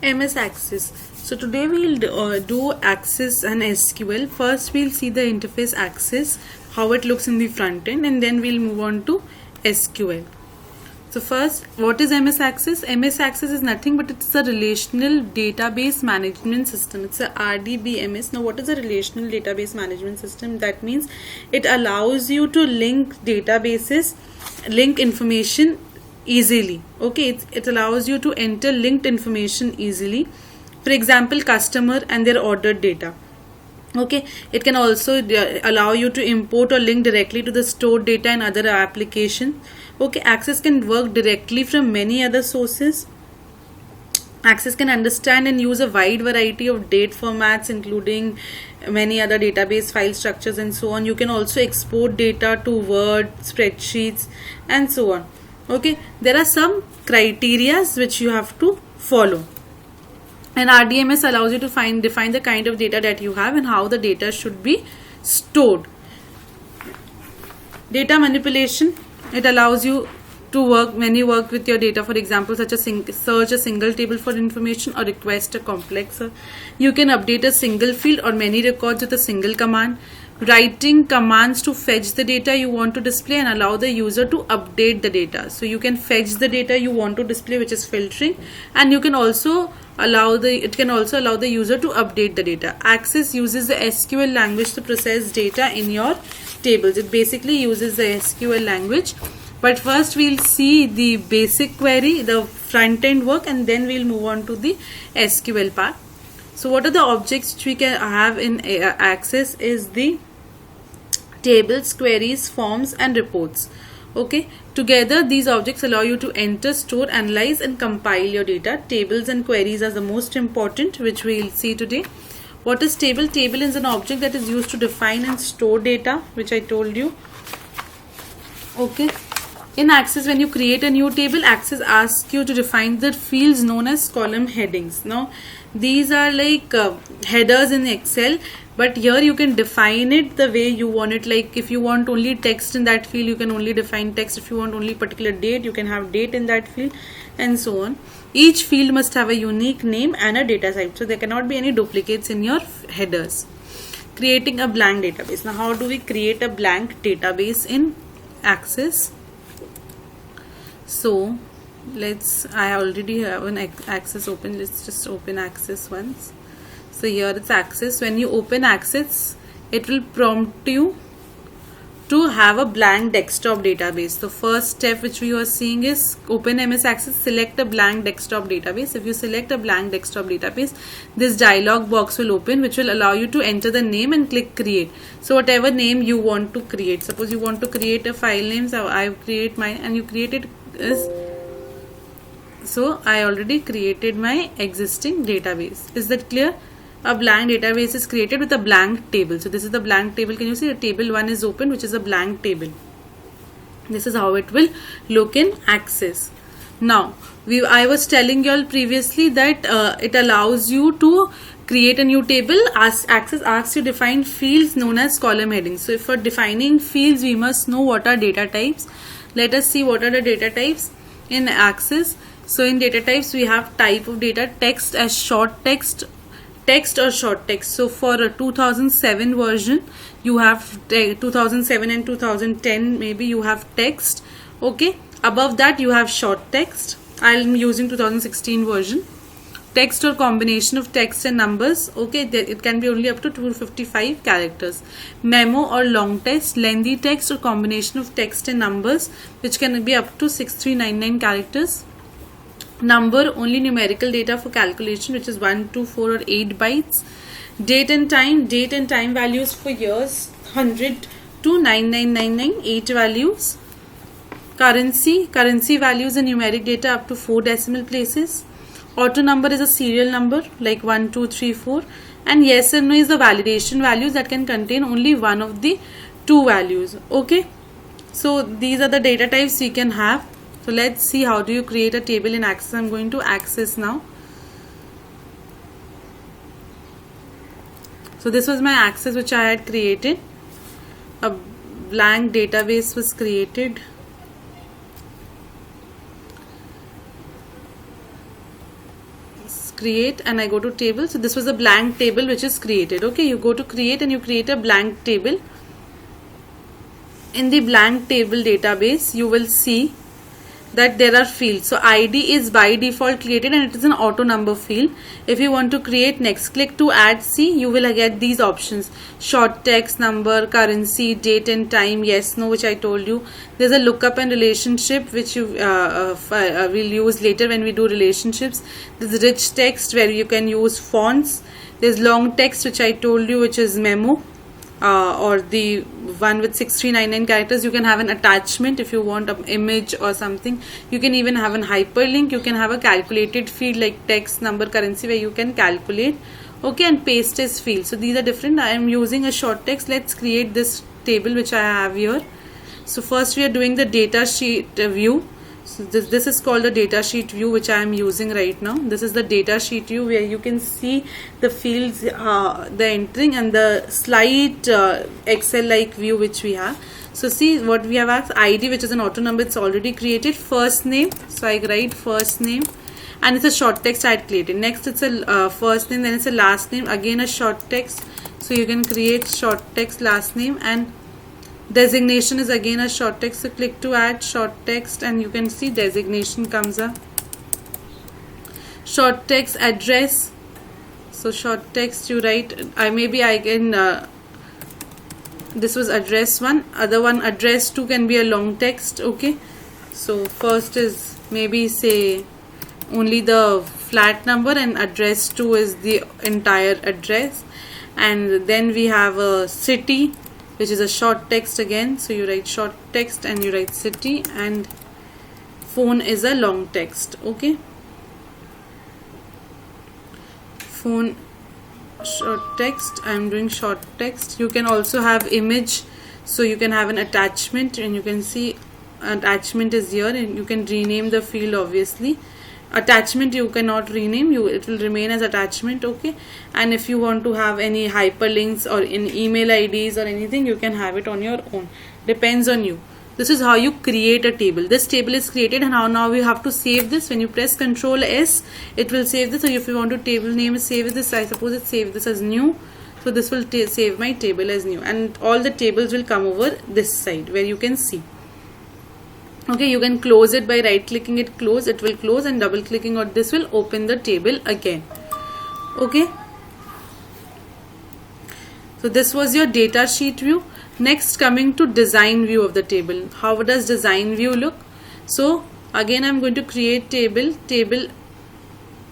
Ms-Access. So today we'll do Access and SQL. First we'll see the interface Access, how it looks in the front end, and then we'll move on to SQL. So first, what is Ms-Access? Ms-Access is nothing but it's a relational database management system. It's a RDBMS. Now what is a relational database management system? That means it allows you to link databases, link information easily. Okay, it allows you to enter linked information easily. For example, customer and their ordered data. Okay, it can also allow you to import or link directly to the stored data in other application. Okay, Access can work directly from many other sources. Access can understand and use a wide variety of date formats, including many other database file structures and so on. You can also export data to Word, spreadsheets, and so on. Okay, there are some criteria which you have to follow. And RDMS allows you to define the kind of data that you have and how the data should be stored. Data manipulation, it allows you to work with your data, for example, such as search a single table for information or request a complex. You can update a single field or many records with a single command. Writing commands to fetch the data you want to display and allow the user to update the data. So you can fetch the data you want to display, which is filtering, and you can also allow the user to update the data. Access uses the SQL language to process data in your tables. It basically uses the SQL language. But first we'll see the basic query, the front end work, and then we'll move on to the SQL part. So what are the objects which we can have in Access is the tables, queries, forms, and reports. Okay, together these objects allow you to enter, store, analyze, and compile your data. Tables and queries are the most important, which we'll see today. What is table? Table is an object that is used to define and store data, which I told you. Okay. In Access, when you create a new table, Access asks you to define the fields known as column headings. Now, these are like headers in Excel, but here you can define it the way you want it. Like if you want only text in that field, you can only define text. If you want only particular date, you can have date in that field, and so on. Each field must have a unique name and a data type, so there cannot be any duplicates in your headers. Creating a blank database. Now, how do we create a blank database in Access? So I already have an Access open. Let's just open Access once. So here it's Access. When you open Access, it will prompt you to have a blank desktop database. The first step which we are seeing is open Ms-Access, select a blank desktop database. If you select a blank desktop database, this dialog box will open, which will allow you to enter the name and click create. So whatever name you want to create, suppose you want to create a file name, so I create mine, and you create it as, so I already created my existing database. Is that clear? A blank database is created with a blank table. So this is the blank table. Can you see the table 1 is open, which is a blank table. This is how it will look in Access. Now, I was telling you all previously that it allows you to create a new table. Access asks you to define fields known as column headings. So for defining fields, we must know what are data types. Let us see what are the data types in Access. So in data types, we have type of data, text as short text, text or short text. So for a 2007 version, you have 2007 and 2010, maybe you have text. Okay, above that you have short text. I'm using 2016 version. Text or combination of text and numbers. Okay, it can be only up to 255 characters. Memo or long text, lengthy text or combination of text and numbers, which can be up to 6399 characters. Number, only numerical data for calculation, which is 1, 2, 4 or 8 bytes. Date and time values for years, 100 to 9999, 8 values. Currency values and numeric data up to 4 decimal places. Auto number is a serial number like 1, 2, 3, 4, and yes and no is the validation values that can contain only one of the two values. Okay, so these are the data types we can have. So let's see how do you create a table in Access. I'm going to Access now. So this was my Access which I had created. A blank database was created. create and I go to table. So this was a blank table which is created. Okay, you go to create and you create a blank table. In the blank table database, you will see that there are fields. So ID is by default created and it is an auto number field. If you want to create next, click to add C, you will get these options: short text, number, currency, date and time, yes, no, which I told you. There's a lookup and relationship which you will use later when we do relationships. There's rich text where you can use fonts. There's long text which I told you, which is memo. Or the one with 6399 characters. You can have an attachment if you want an image or something. You can even have an hyperlink. You can have a calculated field like text, number, currency, where you can calculate. Okay, and paste as field. So these are different. I am using a short text. Let's create this table which I have here. So first we are doing the data sheet view. So this is called the datasheet view which I am using right now. This is the datasheet view where you can see the fields, the entering, and the slight Excel-like view which we have. So see what we have asked: ID, which is an auto number, it's already created. First name, so I write first name, and it's a short text I had created. Next it's a first name, then it's a last name, again a short text. So you can create short text last name, and designation is again a short text. So click to add short text and you can see designation comes up. Short text address. So short text you write, I can this was address 1, other one address 2 can be a long text. Okay, so first is maybe say only the flat number and address 2 is the entire address. And then we have a city, which is a short text again. So you write short text and you write city, and phone is a long text. Okay, phone short text, I am doing short text. You can also have image, so you can have an attachment, and you can see attachment is here, and you can rename the field. Obviously attachment you cannot rename, it will remain as attachment. Okay, and if you want to have any hyperlinks or in email IDs or anything, you can have it on your own, depends on you. This is how you create a table. This table is created, and now you have to save this. When you press Ctrl S, it will save this. So if you want to table name save this, I suppose it's save this as new, so this will save my table as new, and all the tables will come over this side where you can see. Okay, you can close it by right clicking it, close, it will close, and double clicking on this will open the table again. Okay, so this was your data sheet view. Next, coming to design view of the table. How does design view look? So again I'm going to create table,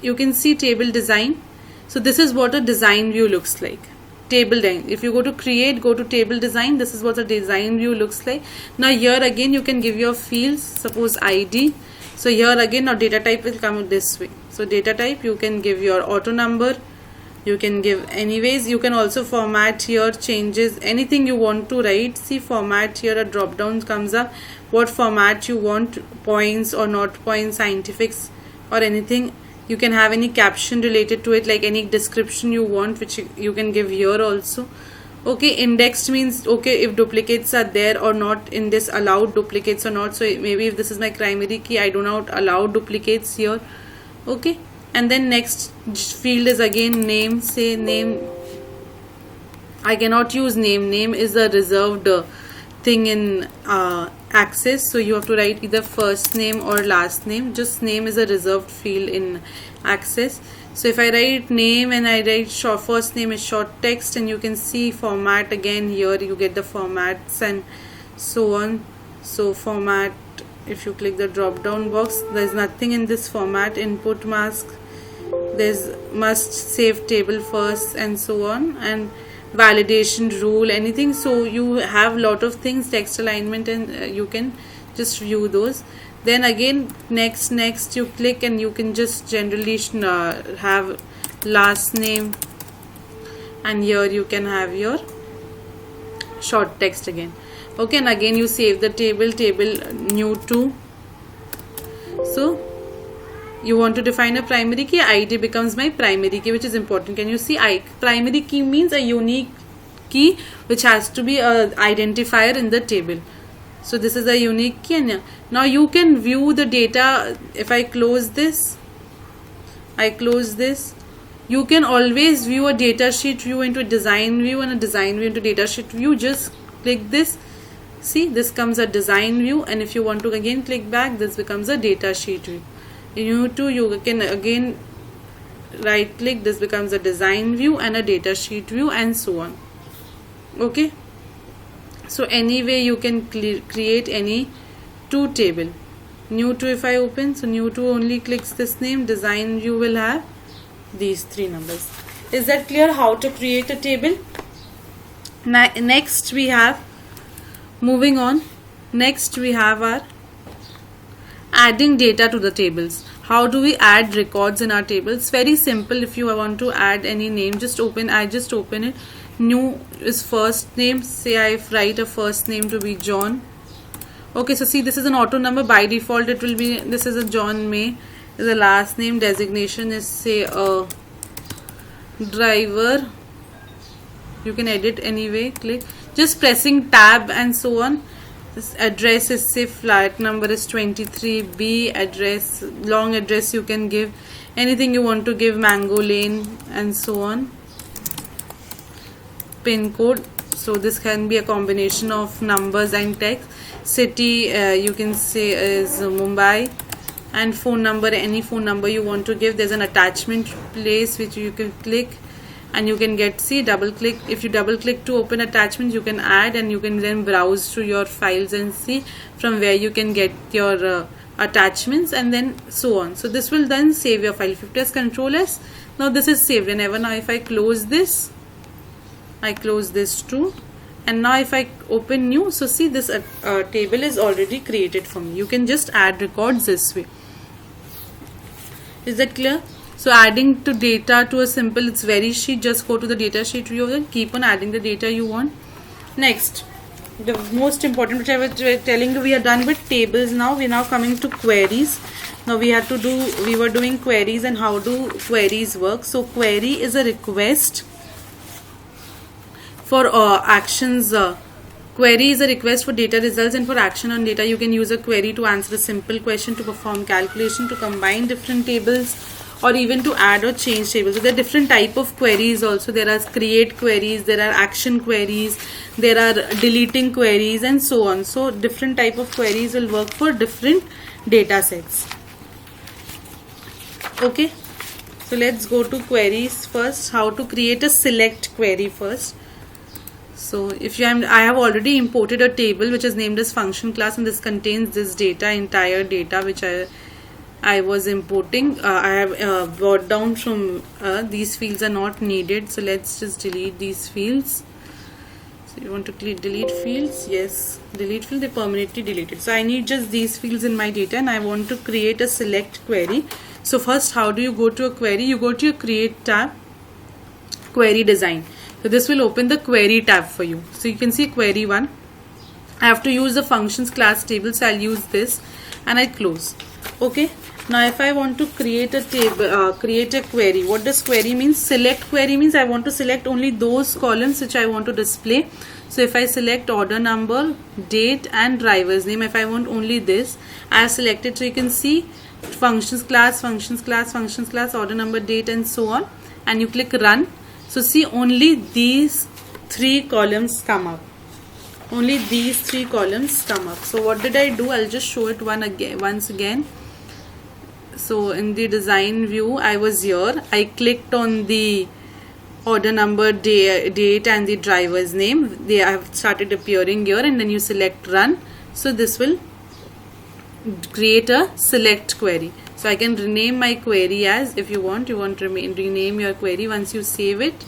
you can see table design. So this is what a design view looks like. Table design. If you go to create, go to table design, this is what the design view looks like. Now here again you can give your fields, suppose ID. So here again now data type will come this way. So data type you can give your auto number, you can give anyways. You can also format here, changes, anything you want to write. See format here, a drop down comes up, what format you want, points or not points, scientifics or anything. You can have any caption related to it, like any description you want, which you can give here also. Okay, indexed means okay if duplicates are there or not in this, allowed duplicates or not. So maybe if this is my primary key, I do not allow duplicates here. Okay, and then next field is again name. Say name, I cannot use name is a reserved thing in Access, so you have to write either first name or last name. Just name is a reserved field in Access. So if I write name and I write first name is short text, and you can see format again here, you get the formats and so on. So format, if you click the drop down box, there's nothing in this format. Input mask, there's must save table first and so on, and validation rule, anything. So you have lot of things, text alignment, and you can just view those. Then again next you click and you can just generally have last name, and here you can have your short text again. Okay, and again you save the table new to. So you want to define a primary key, ID becomes my primary key, which is important. Can you see primary key means a unique key which has to be a identifier in the table. So this is a unique key, and now you can view the data. If I close this, I close this. You can always view a datasheet view into a design view and a design view into datasheet view. Just click this. See, this comes a design view, and if you want to again click back, this becomes a datasheet view. You can again right click, this becomes a design view and a datasheet view, and so on. Okay. So anyway, you can create any two table. New to, if I open, so new to only clicks this name. Design view will have these three numbers. Is that clear how to create a table? Next we have, moving on, next we have our adding data to the tables. How do we add records in our tables? Very simple. If you want to add any name, just open it. New is first name. Say I write a first name to be John. Okay, so see, this is an auto number. By default it will be, this is a John May. The last name. Designation is say a driver. You can edit anyway. Click, just pressing tab and so on. This address is say flat number is 23B. Address, long address you can give anything you want to give, Mango Lane and so on. Pin code, so this can be a combination of numbers and text. City you can say is Mumbai, and phone number, any phone number you want to give. There's an attachment place which you can click and you can get, see, double click. If you double click to open attachment, you can add, and you can then browse through your files and see from where you can get your attachments, and then so on. So this will then save your file. If you press Ctrl S, now this is saved. And ever now if I close this, I close this too, and now if I open new, so see, this table is already created for me. You can just add records this way. Is that clear? So adding to data to a simple, it's very sheet. Just go to the data sheet view and keep on adding the data you want. Next, the most important, which I was telling you, we are done with tables. Now we are now coming to queries. Now we were doing queries, and how do queries work. So query is a request for actions. Query is a request for data results, and for action on data you can use a query to answer a simple question, to perform calculation, to combine different tables, or even to add or change tables. So there are different type of queries also. There are create queries, there are action queries, there are deleting queries, and so on. So different type of queries will work for different data sets. Okay, so let's go to queries first. How to create a select query first. So if I have already imported a table which is named as function class, and this contains this data, entire data which I was importing. I have brought down from these fields are not needed, so let's just delete these fields. So you want to delete fields? Yes, delete field, they permanently deleted. So I need just these fields in my data, and I want to create a select query. So first, how do you go to a query? You go to your create tab, query design. So this will open the query tab for you. So you can see query 1. I have to use the functions class table, so I'll use this, and I close. Okay. Now if I want to create a table, create a query, what does query mean? Select query means I want to select only those columns which I want to display. So if I select order number, date, and driver's name, if I want only this, I have selected. So you can see functions class, order number, date, and so on, and you click run. So see, only these three columns come up. Only these three columns come up. So what did I do? I'll just show it once again. So in the design view, I was here. I clicked on the order number, date, and the driver's name. They have started appearing here, and then you select run. So this will create a select query. So I can rename my query as, if you want to rename your query once you save it.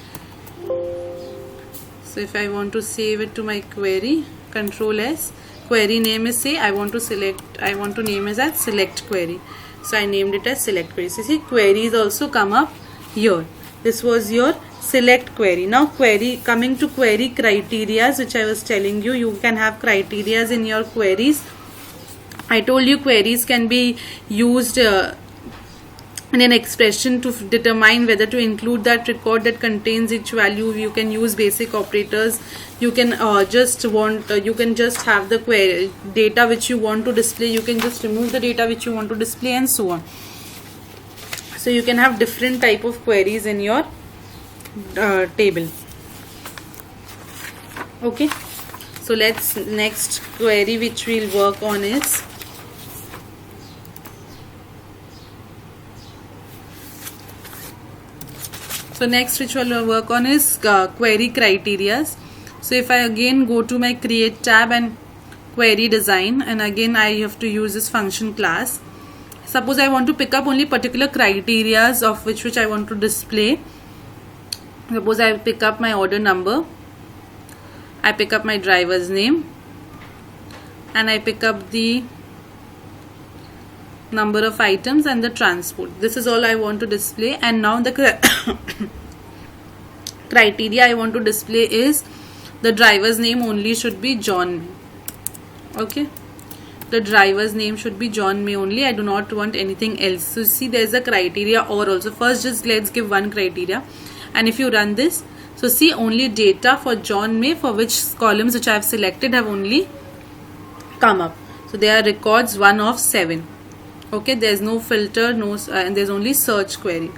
So if I want to save it to my query, Control S, query name is, say I want to name it as select query. So I named it as select query. So see, queries also come up here. This was your select query. Now coming to query criterias, which I was telling you, you can have criterias in your queries. I told you queries can be used in an expression to determine whether to include that record that contains each value. You can use basic operators. You can you can just have the query data which you want to display. You can just remove the data which you want to display, and so on. So you can have different type of queries in your table. Okay, so let's next query which we'll work on is query criterias. So if I again go to my create tab and query design, and again I have to use this function class. Suppose I want to pick up only particular criterias of which I want to display. Suppose I pick up my order number, I pick up my driver's name, and I pick up the number of items and the transport. This is all I want to display. And now the criteria I want to display is the driver's name only should be John. Okay, the driver's name should be John May only. I do not want anything else. So see, there's a criteria or also. First just let's give one criteria, and if you run this, so see only data for John May, for which columns which I have selected have only come up. So there are records 1 of 7. Okay, there's no filter, no, and there's only search query.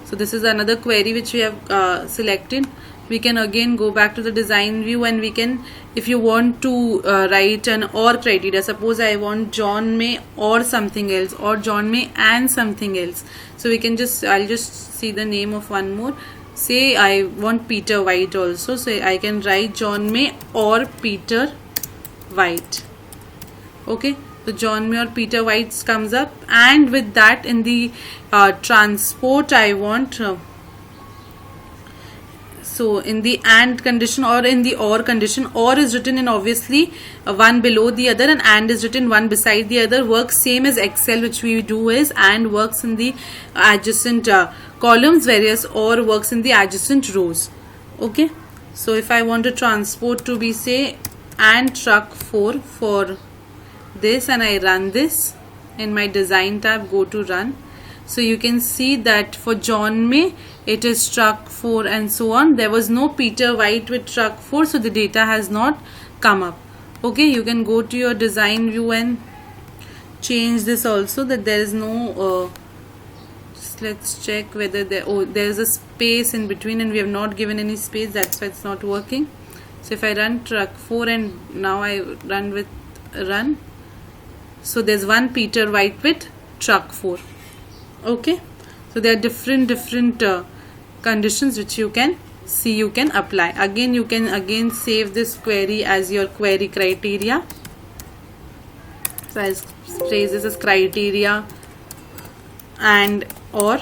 So this is another query which we have selected. We can again go back to the design view, and we can, if you want to write an or criteria, suppose I want John May or something else, or John May and something else. So we can just, I'll just see the name of one more. Say I want Peter White also, so I can write John May or Peter White. Okay, the John May or Peter White comes up, and with that in the transport I want so in the and condition or in the or condition, or is written in obviously one below the other, and is written one beside the other. Works same as Excel, which we do is and works in the adjacent columns, whereas or works in the adjacent rows. Okay, so if I want to transport to be say and truck 4 for this, and I run this in my design tab, go to run. So you can see that for John May it is truck 4 and so on. There was no Peter White with truck 4, so the data has not come up. Okay, you can go to your design view and change this also, that there is no just let's check whether there is a space in between, and we have not given any space, that's why it's not working. So if I run truck 4 and now I run with run, so there's one Peter White with truck 4. Okay, so there are different conditions which you can see, you can apply. Again, you can again save this query as your query criteria. So I'll place this as criteria and or,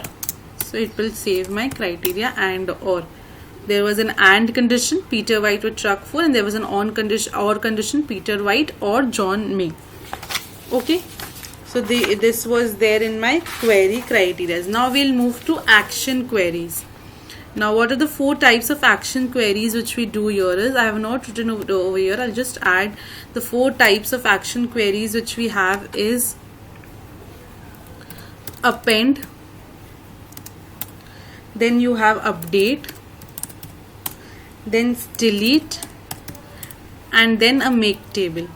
so it will save my criteria and or. There was an and condition, Peter White with truck 4, and there was an on condition or condition, Peter White or John May. Okay, so this was there in my query criteria. Now we'll move to action queries. Now what are the 4 types of action queries which we do here is, I have not written over here, I'll just add the 4 types of action queries which we have is append, then you have update, then delete, and then a make table.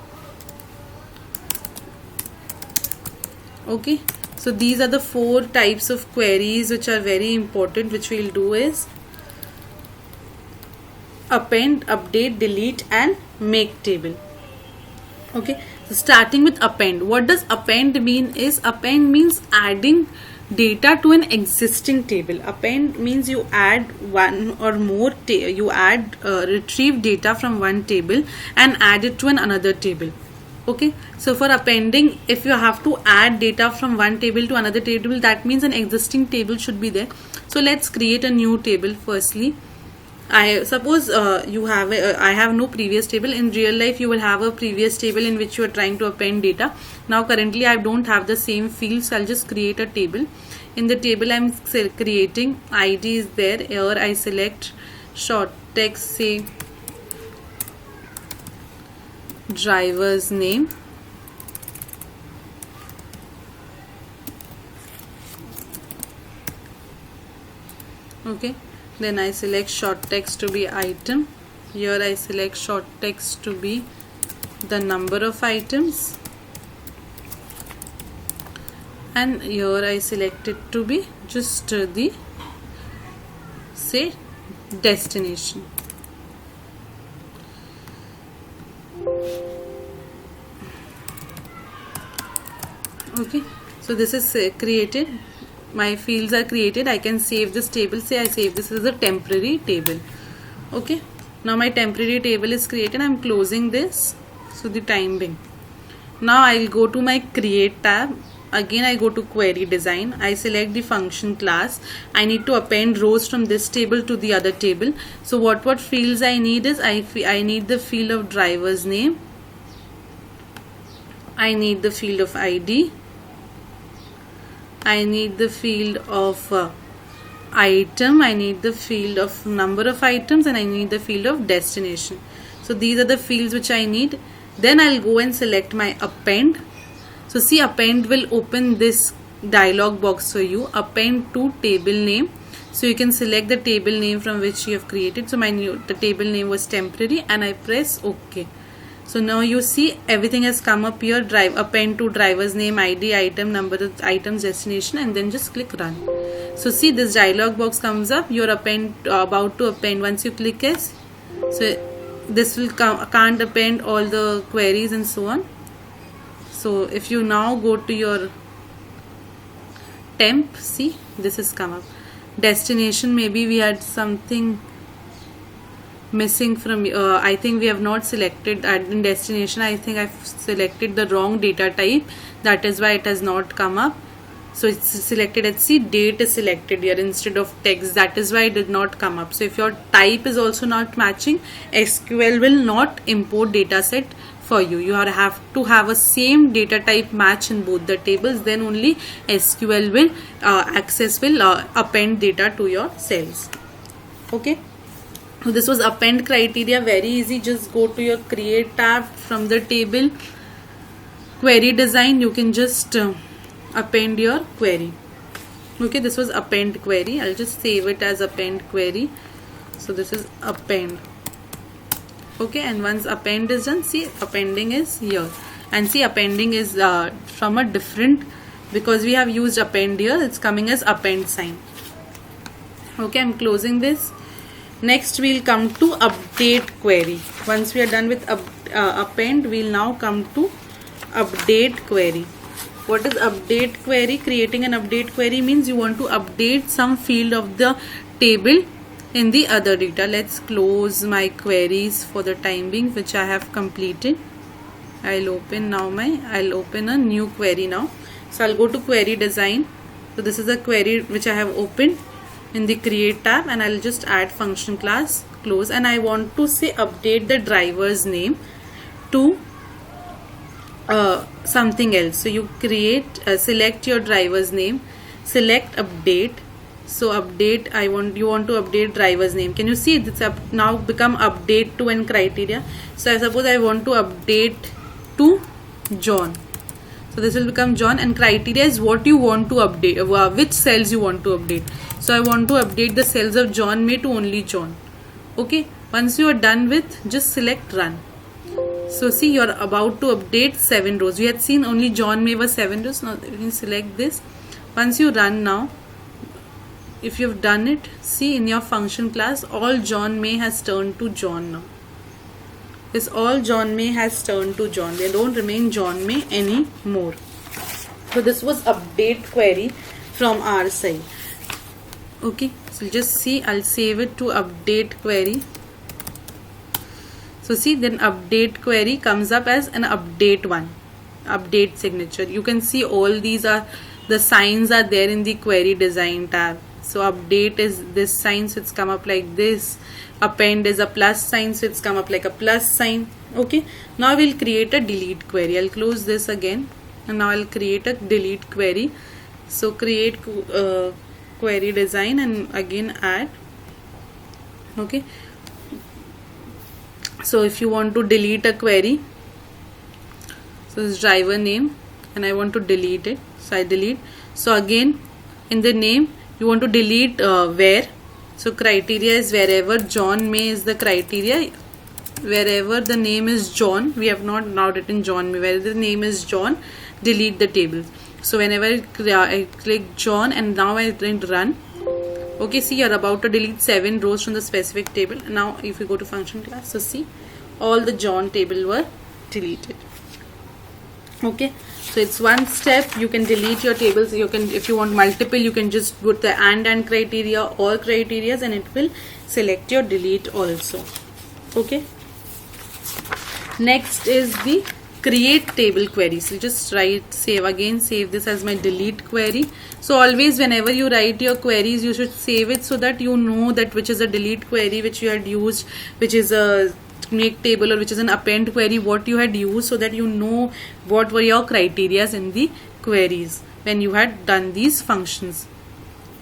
Okay, so these are the 4 types of queries which are very important, which we'll do is append, update, delete, and make table. Okay, so starting with append. What does append mean is, append means adding data to an existing table. Append means you add one or more retrieve data from one table and add it to another table. Okay, so for appending, if you have to add data from one table to another table, that means an existing table should be there. So let's create a new table. Firstly, I suppose I have no previous table. In real life you will have a previous table in which you are trying to append data. Now currently I don't have the same field, so I'll just create a table. In the table I'm creating, ID is there. Here I select short text, say driver's name, okay, then I select short text to be item. Here I select short text to be the number of items, and here I select it to be just the say destination. Okay, so this is created. My fields are created. I can save this table. Say I save this as a temporary table. Okay, now my temporary table is created. I'm closing this. So the time being. Now I'll go to my create tab. Again I go to query design. I select the function class. I need to append rows from this table to the other table. So what fields I need is I need the field of driver's name. I need the field of ID. I need the field of item. I need the field of number of items, and I need the field of destination. So these are the fields which I need. Then I'll go and select my append. So see, append will open this dialog box for you. Append to table name. So you can select the table name from which you have created. So the table name was temporary, and I press OK. So now you see everything has come up here. Append to driver's name, ID, item, number of items, destination, and then just click run. So see, this dialog box comes up. You're about to append. Once you click yes, so this will can't append all the queries and so on. So if you now go to your temp, see this has come up. Destination, maybe we had something missing from I think we have not selected in destination. I think I've selected the wrong data type. That is why it has not come up. So it's selected at see, date is selected here instead of text. That is why it did not come up. So if your type is also not matching, SQL will not import data set for you. You have to have a same data type match in both the tables. Then only SQL will append data to your cells. Okay. So this was append criteria. Very easy. Just go to your create tab from the table. Query design. You can just append your query. Okay, this was append query. I'll just save it as append query. So this is append. Okay, and once append is done, see appending is here, and see appending is from a different, because we have used append here, it's coming as append sign. Okay, I'm closing this. Next we'll come to update query. Once we are done with append, we'll now come to update query. What is update query? Creating an update query means you want to update some field of the table in the other data. Let's close my queries for the time being, which I have completed. I'll open a new query now. So I'll go to query design. So this is a query which I have opened in the create tab, and I'll just add function class, close, and I want to say update the driver's name to something else. So you select your driver's name, select update. So update, you want to update driver's name. Can you see it's now become update to and criteria. So I suppose I want to update to John. So this will become John, and criteria is what you want to update, which cells you want to update. So I want to update the cells of John May to only John. Okay, once you are done with, just select run. So see, you are about to update 7 rows. We had seen only John May was 7 rows. Now you can select this. Once you run now, if you've done it, see in your function class, all John May has turned to John now. This all John May has turned to John. They don't remain John May anymore. So this was update query from our side. Okay, so just see, I'll save it to update query. So see, then update query comes up as an update one, update signature. You can see all these are the signs are there in the query design tab. So update is this sign, so it's come up like this. Append is a plus sign, so it's come up like a plus sign. Okay, now we'll create a delete query. I'll close this again, and now I'll create a delete query. So create query design, and again add. Okay, so if you want to delete a query, so this driver name, and I want to delete it, so I delete. So again in the name you want to delete where. So criteria is wherever John May is the criteria, wherever the name is John. We have not now written John May. Where the name is John, delete the tables. So whenever I click John and now I run, okay, see, you're about to delete 7 rows from the specific table. Now if you go to function class, so see, all the John table were deleted. Okay, so it's one step. You can delete your tables. You can, if you want multiple, you can just put the and criteria or criterias and it will select your delete also. Okay, next is the create table query. So just write, save this as my delete query. So always whenever you write your queries, you should save it so that you know that which is a delete query which you had used, which is a make table, or which is an append query what you had used, so that you know what were your criterias in the queries when you had done these functions.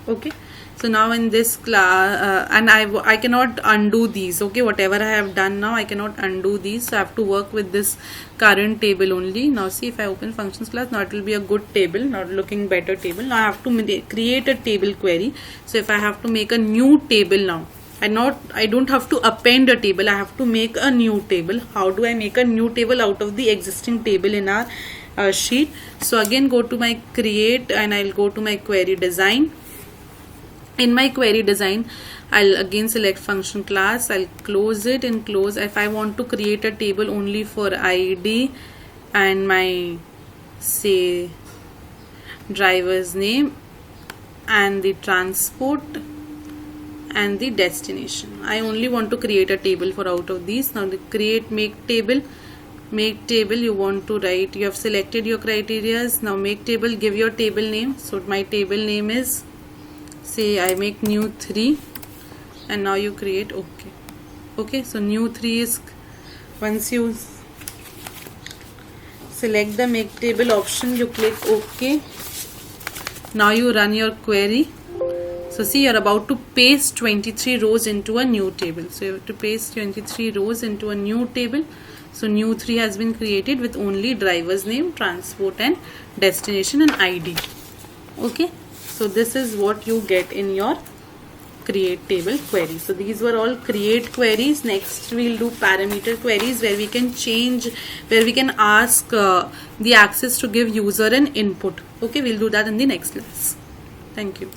Okay, so now in this class and I cannot undo these. Okay, whatever I have done now I cannot undo these, so I have to work with this current table only. Now see, if I open functions class, now it will be a good table, not looking better table. Now I have to create a table query. So if I have to make a new table now, I don't have to append a table, I have to make a new table. How do I make a new table out of the existing table in our sheet? So again, go to my create and I'll go to my query design. In my query design, I'll again select function class, I'll close it and close. If I want to create a table only for ID and my, say, driver's name and the transport and the destination, I only want to create a table for out of these. Now the create make table, you want to write, you have selected your criterias. Now make table, give your table name. So my table name is, say, I make new 3 and now you create. Okay, so new 3 is, once you select the make table option, you click OK. Now you run your query. So see, you're about to paste 23 rows into a new table. So you have to paste 23 rows into a new table. So new 3 has been created with only driver's name, transport and destination and ID. Okay, so this is what you get in your create table query. So these were all create queries. Next we'll do parameter queries, where we can change, where we can ask the access to give user an input. Okay, we'll do that in the next class. Thank you.